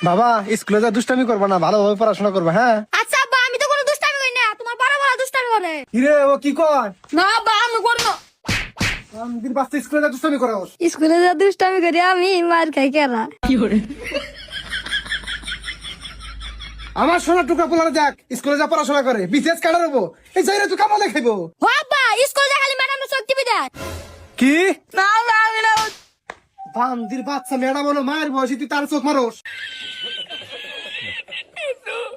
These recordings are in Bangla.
বাবা স্কুলে যা দুষ্টামি করবা না, ভালোভাবে পড়াশোনা করবা। হ্যাঁ আচ্ছা আব্বা, আমি তো কোনো দুষ্টামি করি না, তোমার বড় বড় দুষ্টামি করে। কিরে ও কি কয়? না আব্বা, আমি করি না। দিন বাচ্চা স্কুলে যা দুষ্টামি করো। স্কুলে যা দুষ্টামি করি আমি, মার খাই কেনা। আমার সোনার টুকরা পোলারে যাক স্কুলে যা পড়াশোনা করে, বিশেষ কাটা রবো এই যাইরে তুই কামালে খাইবো। ও আব্বা, স্কুলে যা খালি ম্যাডাম শক্তি বিদায়। কি না না, আমি না। বান্দির বাচ্চা ম্যাডাম হলো মায়ের বয়সী, তুই তার চোখ মারোস।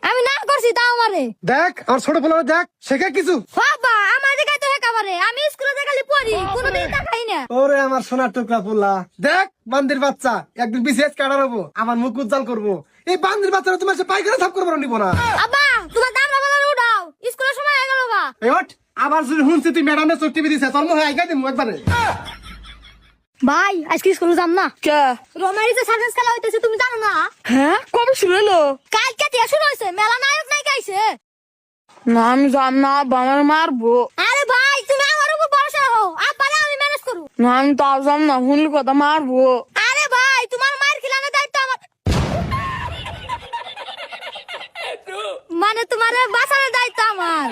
আমি না করছি তাও আমারে। দেখ আমার ছোট পোলারে দেখ শেখা কিছু। ও আব্বা, আমার জায়গায় তো একেবারে, আমি স্কুলে যা খালি পড়ি, কোনোদিন তাকাই না। ওরে আমার সোনার টুকরা পোলা, দেখ বান্দির বাচ্চা একদিন বিশেষ কাটা রবো, আমার মুখ উজ্জ্বল করবো। এই বান্দির বাচ্চারা তোমার সে পাইকারে থাপ করবো নিবো না। আব্বা, তোমার দাম বাবা উঠাও, স্কুলের সময় হয়ে গেল গা। এই ওঠ, আবার যদি শুনছি তুই ম্যাডামের চোখ টিপি দিছে, তোর মুখে আইগা দিমু একবারে। ভাই আজকে স্কুলে যাম না। কে? রোমারিতে সার্কাস খেলা হইতেছে, তুমি জানো না? হ্যাঁ, কবে শুরু হলো? কালকে থেকে শুরু হয়েছে, মেলা নায়ক নায়িকা আইছে। না আমি জান না, আব্বা আমার মারবো। আরে ভাই, তুমি আমার উপর ভরসা রাখো, আব্বারে আমি ম্যানেজ করু। না আমি তাও জান না, শুনলি কথা মারবো। আরে ভাই, তোমার মার খিলানোর দায়িত্ব আমার, মানে তোমার বাঁচানোর দায়িত্ব আমার।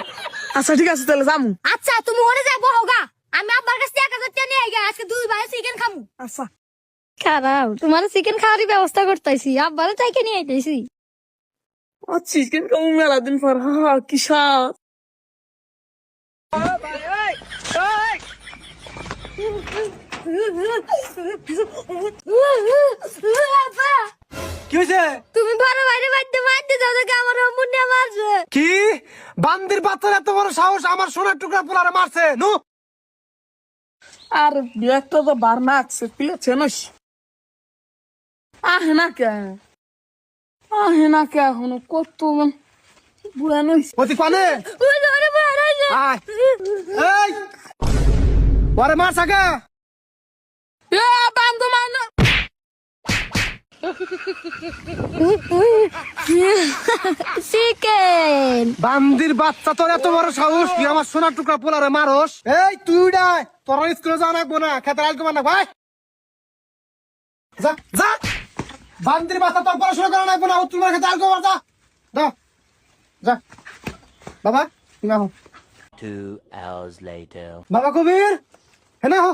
আচ্ছা ঠিক আছে তাহলে যামু। আচ্ছা তুমি ওরে যাবো হোগা, আমি আব্বার কাছ থেকে 1000 টাকা নিয়ে আইগা, আজকে দুই ভাই চিকেন খামু। আচ্ছা খারাপ, তোমার চিকেন খাওয়ারই ব্যবস্থা করতেছি, আব্বারে তাইকে নিয়ে আইতেছি। চিকেন কামু মেলা দিন পর, হা কি স্বাদ। আব্বা, কি হয়েছে? তুমি বড় বাইরে বাড়তে বাড়তে যাও, দেখে আমার মুন্ডে মারছে। কি বান্দির বাচ্চার এত বড় সাহস আমার সোনার টুকরা পোলারে মারছে? নু আর একটা তো বার না আছে পিলেছে নস। আহে না কে, আহে না কে এখনো কত বুড়া নইস। অতি পানে ওই ধরে মারাইছে। আয় এই ওরে মার সাকা। এ বান্দু মান চিকেন। বান্দির বাচ্চা তোর এত বড় সাহস, তুই আমার সোনার টুকরা পোলারে মারস? এই তুই ডাই তোর স্কুলে যাওয়া লাগবো না, খেতে আলকে না ভাই। যা যা, বান্দির বাচ্চা তোর পড়াশোনা করা লাগবো না, তোমার খেতে আলকে যা যা যা। বাবা তুমি আহো। 2 hours later. বাবা কবির হ্যাঁ হো,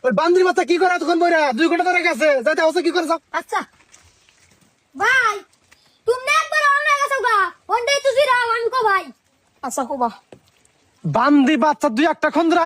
ওই বান্দির বাচ্চা কি করে এতক্ষণ বইরা 2 ঘন্টা ধরে গেছে, যাইতে হচ্ছে কি করে যাও। আচ্ছা ভাই, তুমি একবার অনলাইন গেছো গা, ওনটাই তো জিরা আমি কো ভাই। আচ্ছা কোবা। বান্দি বাচ্চা 2 একটা খন্দরা